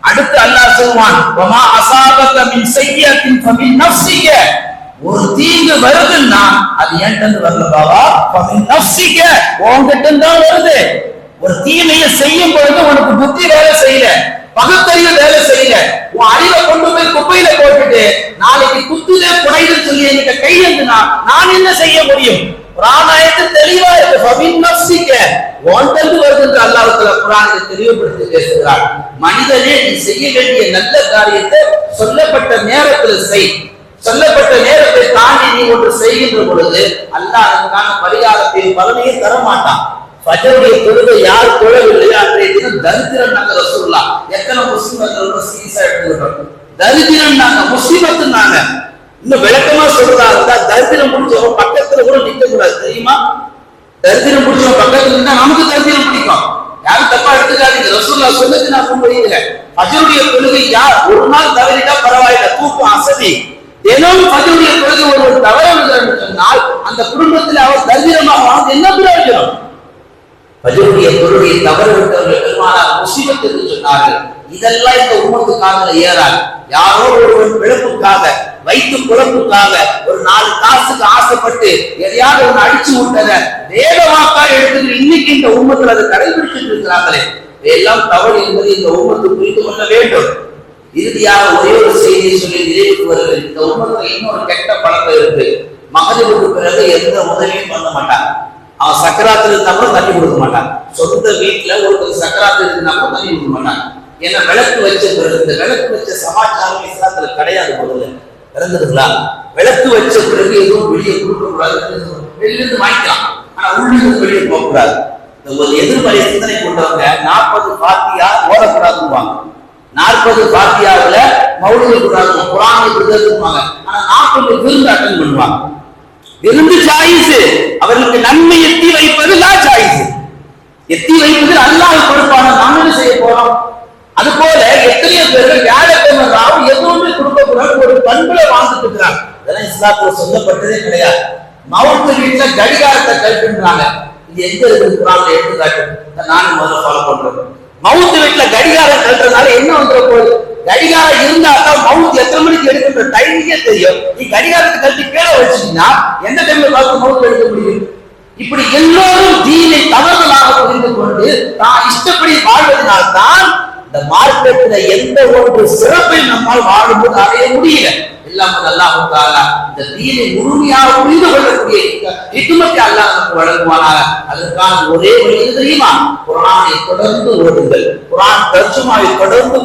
அடுத்து அல்லாஹ் சொல்வான் வமா அஸாபக மின் ஸய்யிஅத்தின் ஃபமின் நஃப்ஸிக, ஒரு தீங்கு வருதுன்னா அது ஏன்டந்து வரல பாவா, ஃபமின் நஃப்ஸிக, உன்கிட்ட தான் வருது. ஒரு தீமையை செய்யும் பொழுது உனக்கு புத்தி வேலை செய்யல, பகுத்தறிவு வேலை செய்யல, உன் அறிவை கொண்டு போய் குப்பையில போட்டுட்டு நாளைக்கு குத்துதே குறையுதுன்னு சொல்லி என்கிட்ட கை எழுந்துனா நான் என்ன செய்ய முடியும்? குர்ஆனாயத்து தெளிவா இருக்கு, ஃபமின் நஃப்ஸிக, உன்கிட்ட வருது என்று அல்லாஹ் தஆலா குர்ஆனில் தெளிவுபடுத்தி பேசுகிறார். மனிதனே நீ செய்ய வேண்டிய நல்ல காரியத்தை சொல்லப்பட்ட நேரத்தில் செய். சொல்லப்பட்ட நேரத்தை தாண்டி நீ ஒன்று செய்கின்ற பொழுது அல்லாஹ் அதற்கான பரிகாரத்தையும் பலனையும் தர மாட்டான். ஃபஜ்ருடைய தொழுகை யார் தொழவில்லையோ அன்றைய தினம் தரித்திரன் நாங்க ரசூலுல்லாஹ் எத்தனை முஸ்லிம்கள் சீசா எடுத்துக்கிட்டோம். தரித்திரன் நாங்க முஸ்லிமத்து நாங்க இன்னும் விளக்கமா சொல்றதா இருந்தா தரித்திரம் பிடிச்சவங்க பக்கத்துல கூட நிக்க கூடாது தெரியுமா? தரித்திரம் பிடிச்சவங்க பக்கத்துல இருந்தா நமக்கு தரித்திரம் பிடிக்கும். யாரும் தப்பா எடுத்துக்காதீங்க. ரசூலுல்லாஹ் சொன்னது நான் சொல்றீங்க. ஃபஜ்ருடைய தொழுகை யார் ஒரு நாள் தவறிட்டா பரவாயில்லை, தூக்கம் அசதி. தினம் ஃபஜ்ருடைய தொழுகை ஒரு தவறு என்று சொன்னால் அந்த குடும்பத்தில் அவர் தரித்திரமாக வாழ்ந்து என்ன பிரயோஜனம்? ஃபஜ்ருடைய தொழுகையை தவறு விட்டவர்கள் பெருமானார் முஸீபத் என்று சொன்னார்கள். இதெல்லாம் இந்த உம்மத்துக்காக ஏறாது. யாரோ ஒருவன் பிழப்புக்காக வைத்து குழப்புக்காக ஒரு 4 காசுக்கு ஆசைப்பட்டு எதையாவது ஒன்று அடிச்சு விட்டத வேதவாக்கா எடுத்து இன்னைக்கு இந்த உம்மத்தில் அதை கடைபிடிச்சிட்டு இருக்கிறாங்களே, எல்லாம் தவறு என்பதை இந்த உம்மத்து புரிந்து கொள்ள வேண்டும். இறுதியாக ஒரே ஒரு செய்தியை சொல்லி நிறைவுக்கு வருகிறது. இந்த உம்மத்தில் இன்னொரு கெட்ட பழக்கம் இருக்கு. மகரிபுக்கு பிறகு எந்த உதவியும் பண்ண மாட்டாங்க. அவன் சக்கராத்தில் இருந்தா கூட தண்ணி கொடுக்க மாட்டான். சொந்த வீட்டுல ஒரு சக்கராத்தில் இருந்தா கூட தண்ணி கொடுக்க மாட்டான். ஏன்னா விளக்கு வச்ச பிறகு இந்த விளக்கு வச்ச சமாச்சாரம் இஸ்லாத்துல கிடையாது. முதல்ல இறந்துருங்களா, விளக்கு வச்ச பிறகு எதுவும் வெளியே கொடுக்க கூடாது, வெளியிலிருந்து வாங்கிக்கலாம், ஆனா உள்ளிருந்து வெளியே போக கூடாது. ஒரு எதிர்மறை சிந்தனை கொண்டவங்க 40 பாத்தியா ஓடக்கூடாதுவாங்க. 40 பாத்தியாவுல மௌலிகை கூடாது, குர்ஆனை விருதுவாங்க. ஆனா 40 விருந்து அட்டன் பண்ணுவாங்க. விருந்து ஜாயிஸ், அவர்களுக்கு நன்மை எத்தி வைப்பது லா ஜாயிஸ். எத்தி வைப்பது அல்லாஹ் கொடுப்பான, நாம் என்ன செய்ய போறோம்? அது போல எத்தனையோ பேர்கள் வியாழக்கிழமை ராவு எதுவுமே கொடுக்கக்கூடாது ஒரு பண்புல வாழ்ந்துட்டு இருக்கிறாங்க. இதெல்லாம் இஸ்லாத்துல சொல்லப்பட்டதே கிடையாது. மவுத்து வீட்டுல கடிகாரத்தை கழிக்கின்றாங்க. இது எங்க இருக்கு குர்ஆன்ல எடுத்துக்காட்டு நானும் முதல்ல ஃபாலோ பண்றேன். மவுத்து வீட்டுல கடிகாரம் கழுறதுனால என்ன வந்துட போகுது? கடிகாரம் இருந்தா தான் மவுத் எத்தனை மணிக்கு எடுக்கின்ற டைமிங்கே தெரியும். நீ கடிகாரத்தை கழிச்சு கீழே வச்சீங்கன்னா எந்த டைம்ல பார்த்து மவுத் எடுக்க முடியும்? இப்படி எல்லோரும் தீனை தவறுதலாக புரிந்து கொண்டு தான் இஷ்டப்படி வாழ்வதனால்தான் இந்த மார்க்கெட்ல எந்த ஒரு சிறப்பை நம்மால் வாழும்போது அடைய முடியல. எல்லாம் அல்லாஹ் தஆலா இந்த தீனை முழுமையாக புரிந்து கொள்ளக்கூடிய ஹிக்மத்தை அல்லாஹ் நமக்கு வழங்குவானாக. அதற்கான ஒரே வழி தெரியுமா? குர்ஆனை தொடர்ந்து ஓதுங்கள், குர்ஆன் தர்ஜுமாவை தொடர்ந்து